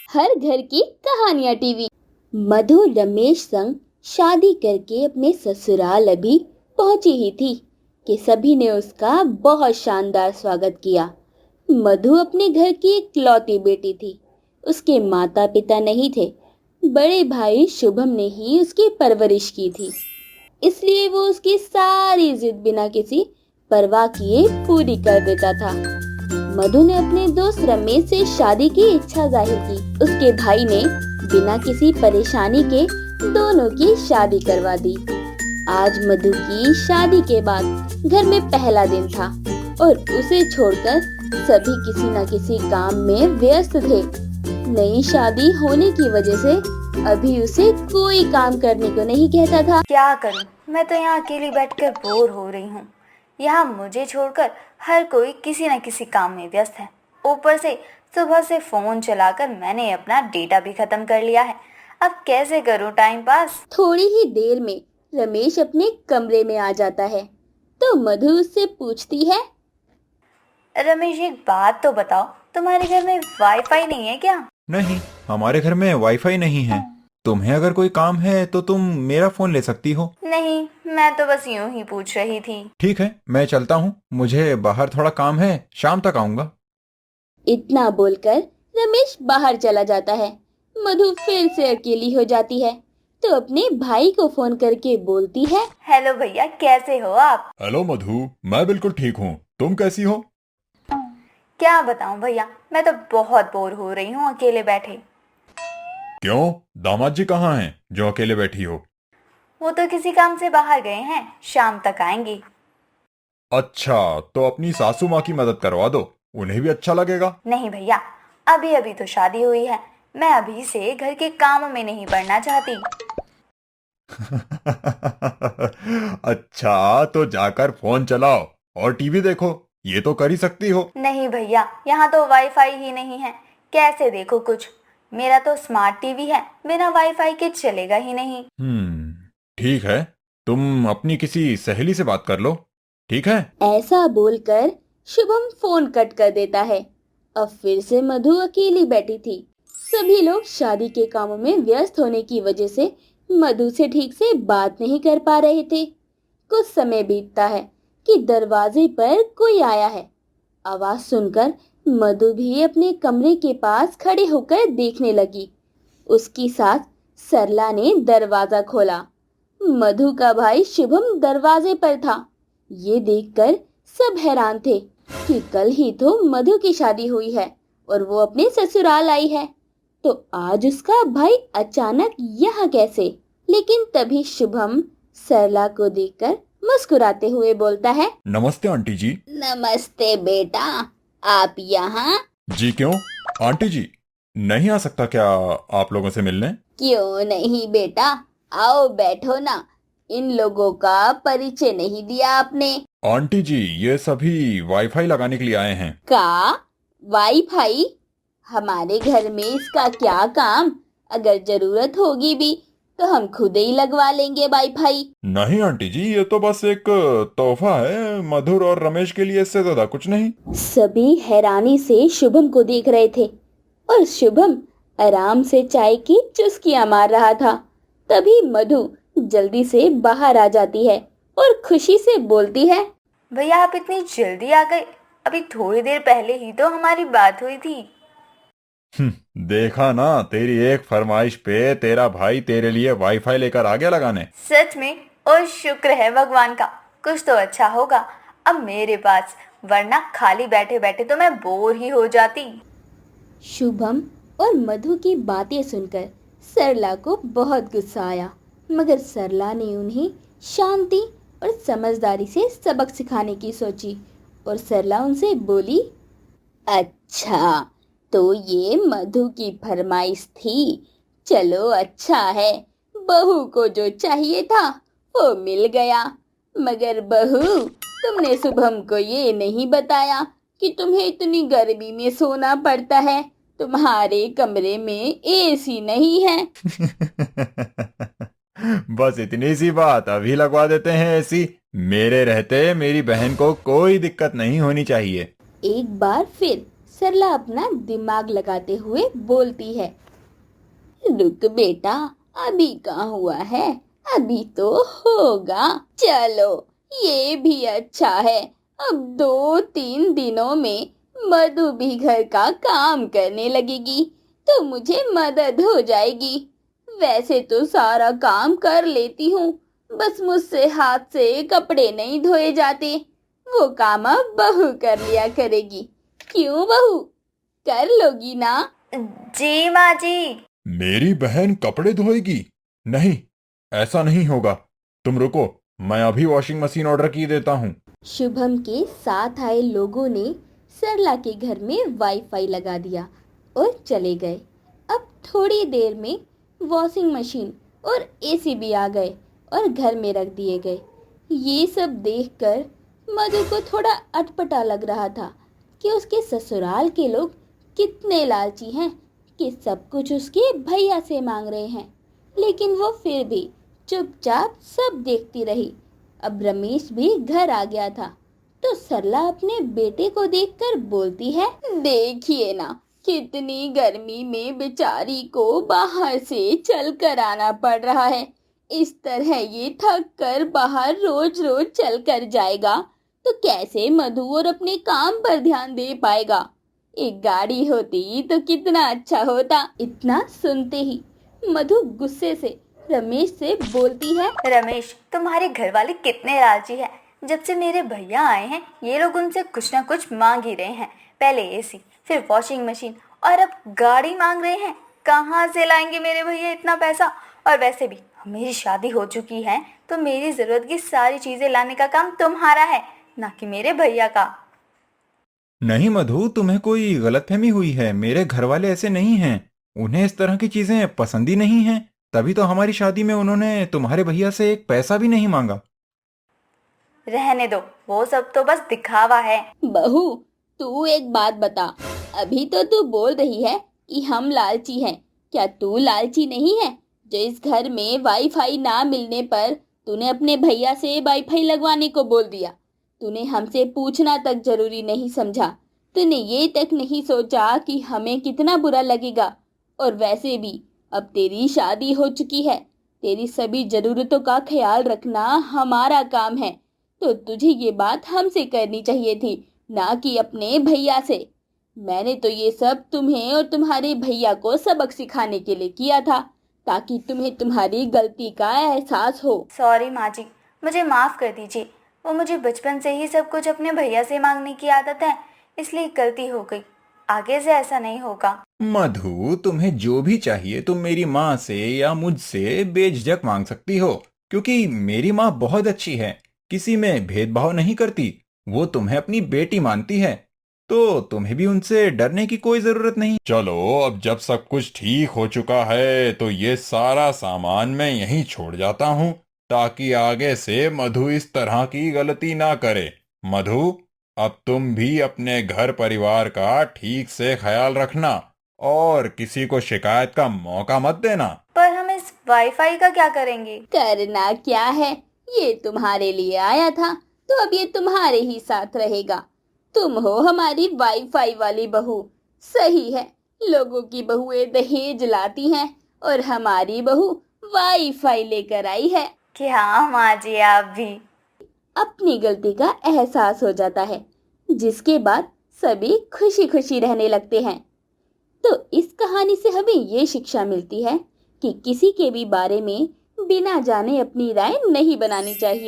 हर घर की कहानियां टीवी। मधु रमेश संग शादी करके अपने ससुराल अभी पहुंची ही थी कि सभी ने उसका बहुत शानदार स्वागत किया। मधु अपने घर की इकलौती बेटी थी। उसके माता पिता नहीं थे। बड़े भाई शुभम ने ही उसकी परवरिश की थी, इसलिए वो उसकी सारी जिद बिना किसी परवाह किए पूरी कर देता था। मधु ने अपने दोस्त रमेश से शादी की इच्छा जाहिर की। उसके भाई ने बिना किसी परेशानी के दोनों की शादी करवा दी। आज मधु की शादी के बाद घर में पहला दिन था और उसे छोड़कर सभी किसी न किसी काम में व्यस्त थे। नई शादी होने की वजह से अभी उसे कोई काम करने को नहीं कहता था। क्या करूं, मैं तो यहाँ अकेली बैठकर बोर हो रही हूँ। यहाँ मुझे छोड़कर हर कोई किसी न किसी काम में व्यस्त है। ऊपर से सुबह से फोन चलाकर मैंने अपना डेटा भी खत्म कर लिया है। अब कैसे करूं टाइम पास। थोड़ी ही देर में रमेश अपने कमरे में आ जाता है तो मधु उससे पूछती है, रमेश एक बात तो बताओ, तुम्हारे घर में वाईफाई नहीं है क्या? नहीं, हमारे घर में वाईफाई नहीं है। तुम्हें अगर कोई काम है तो तुम मेरा फोन ले सकती हो। नहीं, मैं तो बस यूं ही पूछ रही थी। ठीक है, मैं चलता हूँ, मुझे बाहर थोड़ा काम है, शाम तक आऊंगा। इतना बोलकर रमेश बाहर चला जाता है। मधु फिर से अकेली हो जाती है तो अपने भाई को फोन करके बोलती है, हेलो भैया, कैसे हो आप? हेलो मधु, मैं बिल्कुल ठीक हूँ, तुम कैसी हो? क्या बताऊं भैया, मैं तो बहुत बोर हो रही हूँ अकेले बैठे। क्यों, दामाद जी कहाँ हैं जो अकेले बैठी हो? वो तो किसी काम से बाहर गए हैं, शाम तक आएंगे। अच्छा, तो अपनी सासू माँ की मदद करवा दो, उन्हें भी अच्छा लगेगा। नहीं भैया, अभी अभी तो शादी हुई है, मैं अभी से घर के काम में नहीं पड़ना चाहती। अच्छा, तो जाकर फोन चलाओ और टीवी देखो, ये तो कर ही सकती हो। नहीं भैया, यहाँ तो वाईफाई ही नहीं है, कैसे देखो कुछ। मेरा तो स्मार्ट टीवी है, बिना वाईफाई के चलेगा ही नहीं। ठीक है, तुम अपनी किसी सहेली से बात कर लो, ठीक है? ऐसा बोलकर शुभम फोन कट कर देता है। अब फिर से मधु अकेली बैठी थी। सभी लोग शादी के कामों में व्यस्त होने की वजह से मधु से ठीक से बात नहीं कर पा रहे थे। कुछ समय बीतता है कि दरवाजे पर कोई आया है। आवाज सुनकर मधु भी अपने कमरे के पास खड़े होकर देखने लगी। उसकी सास सरला ने दरवाजा खोला। मधु का भाई शुभम दरवाजे पर था। ये देखकर सब हैरान थे कि कल ही तो मधु की शादी हुई है और वो अपने ससुराल आई है, तो आज उसका भाई अचानक यहाँ कैसे? लेकिन तभी शुभम सरला को देखकर मुस्कुराते हुए बोलता है, नमस्ते आंटी जी। नमस्ते बेटा, आप यहाँ? जी क्यों आंटी जी, नहीं आ सकता क्या आप लोगों से मिलने? क्यों नहीं बेटा, आओ बैठो ना। इन लोगों का परिचय नहीं दिया आपने। आंटी जी, ये सभी वाईफाई लगाने के लिए आए हैं। का वाईफाई? हमारे घर में इसका क्या काम? अगर जरूरत होगी भी तो हम खुद ही लगवा लेंगे वाईफाई। नहीं आंटी जी, ये तो बस एक तोहफा है मधुर और रमेश के लिए, इससे ज्यादा कुछ नहीं। सभी हैरानी से शुभम को देख रहे थे और शुभम आराम से चाय की चुस्कियां मार रहा था। तभी मधु जल्दी से बाहर आ जाती है और खुशी से बोलती है, भैया आप इतनी जल्दी आ गए, अभी थोड़ी देर पहले ही तो हमारी बात हुई थी। देखा ना, तेरी एक फरमाइश पे तेरा भाई तेरे लिए वाईफाई लेकर आ गया लगाने। सच में, और शुक्र है भगवान का, कुछ तो अच्छा होगा अब मेरे पास, वरना खाली बैठे बैठे तो मैं बोर ही हो जाती। शुभम और मधु की बातें सुनकर सरला को बहुत गुस्सा आया, मगर सरला ने उन्हें शांति और समझदारी से सबक सिखाने की सोची और सरला उनसे बोली, अच्छा तो ये मधु की फरमाइश थी। चलो अच्छा है, बहू को जो चाहिए था वो मिल गया। मगर बहू, तुमने शुभम को ये नहीं बताया कि तुम्हें इतनी गर्मी में सोना पड़ता है। तुम्हारे कमरे में एसी नहीं है। बस इतनी सी बात, अभी लगवा देते हैं एसी। मेरे रहते मेरी बहन को कोई दिक्कत नहीं होनी चाहिए। एक बार फिर सरला अपना दिमाग लगाते हुए बोलती है। रुक बेटा, अभी कहाँ हुआ है, अभी तो होगा। चलो, ये भी अच्छा है। अब 2-3 दिनों में मधु भी घर का काम करने लगेगी तो मुझे मदद हो जाएगी। वैसे तो सारा काम कर लेती हूँ, बस मुझसे हाथ से कपड़े नहीं धोए जाते। वो काम अब बहू कर लिया करेगी। क्यों बहू, कर लोगी ना? जी माँ जी। मेरी बहन कपड़े धोएगी? नहीं, ऐसा नहीं होगा। तुम रुको, मैं अभी वॉशिंग मशीन ऑर्डर की देता हूँ। शुभम के साथ आए लोगों ने सरला के घर में वाईफाई लगा दिया और चले गए। अब थोड़ी देर में वॉशिंग मशीन और एसी भी आ गए और घर में रख दिए गए। ये सब देखकर मधु को थोड़ा अटपटा लग रहा था कि उसके ससुराल के लोग कितने लालची हैं कि सब कुछ उसके भैया से मांग रहे हैं, लेकिन वो फिर भी चुपचाप सब देखती रही। अब रमेश भी घर आ गया था तो सरला अपने बेटे को देखकर बोलती है, देखिए ना, कितनी गर्मी में बेचारी को बाहर से चल कर आना पड़ रहा है। इस तरह ये थक कर बाहर रोज रोज चल कर जाएगा तो कैसे मधु और अपने काम पर ध्यान दे पाएगा। एक गाड़ी होती तो कितना अच्छा होता। इतना सुनते ही मधु गुस्से से रमेश से बोलती है, रमेश, तुम्हारे घर वाले कितने लालची हैं। जब से मेरे भैया आए हैं ये लोग उनसे कुछ ना कुछ मांग ही रहे हैं। पहले एसी, फिर वॉशिंग मशीन और अब गाड़ी मांग रहे हैं। कहाँ से लाएंगे मेरे भैया इतना पैसा? और वैसे भी मेरी शादी हो चुकी है तो मेरी जरूरत की सारी चीजें लाने का काम तुम्हारा है, ना कि मेरे भैया का। नहीं मधु, तुम्हें कोई गलतफहमी हुई है। मेरे घर वाले ऐसे नहीं हैं। उन्हें इस तरह की चीजें पसंद ही नहीं हैं। तभी तो हमारी शादी में उन्होंने तुम्हारे भैया से एक पैसा भी नहीं मांगा। रहने दो, वो सब तो बस दिखावा है। बहू, तू एक बात बता, अभी तो तू बोल रही है कि हम लालची हैं। क्या तू लालची नहीं है जो इस घर में वाईफाई ना मिलने पर तूने अपने भैया से वाईफाई लगवाने को बोल दिया? तूने हमसे पूछना तक जरूरी नहीं समझा। तूने ये तक नहीं सोचा कि हमें कितना बुरा लगेगा। और वैसे भी अब तेरी शादी हो चुकी है, तेरी सभी जरूरतों का ख्याल रखना हमारा काम है। तो तुझे ये बात हमसे करनी चाहिए थी, ना कि अपने भैया से। मैंने तो ये सब तुम्हें और तुम्हारे भैया को सबक सिखाने के लिए किया था, ताकि तुम्हें तुम्हारी गलती का एहसास हो। सॉरी माँ जी, मुझे माफ़ कर दीजिए। वो मुझे बचपन से ही सब कुछ अपने भैया से मांगने की आदत है, इसलिए गलती हो गई। आगे से ऐसा नहीं होगा। मधु, तुम्हें जो भी चाहिए तुम मेरी माँ से या मुझसे बेझिझक मांग सकती हो, क्योंकि मेरी माँ बहुत अच्छी है, किसी में भेदभाव नहीं करती। वो तुम्हें अपनी बेटी मानती है, तो तुम्हें भी उनसे डरने की कोई जरूरत नहीं। चलो, अब जब सब कुछ ठीक हो चुका है तो ये सारा सामान मैं यहीं छोड़ जाता हूँ, ताकि आगे से मधु इस तरह की गलती ना करे। मधु, अब तुम भी अपने घर परिवार का ठीक से ख्याल रखना और किसी को शिकायत का मौका मत देना। पर हम इस वाईफाई का क्या करेंगे? करना क्या है, ये तुम्हारे लिए आया था तो अब ये तुम्हारे ही साथ रहेगा। तुम हो हमारी वाईफाई वाली बहू। सही है, लोगों की बहुएं दहेज लाती हैं और हमारी बहू वाईफाई लेकर आई है। कि हाँ माँ जी, आप भी। अपनी गलती का एहसास हो जाता है, जिसके बाद सभी खुशी खुशी रहने लगते हैं। तो इस कहानी से हमें ये शिक्षा मिलती है कि किसी के भी बारे में बिना जाने अपनी राय नहीं बनानी चाहिए।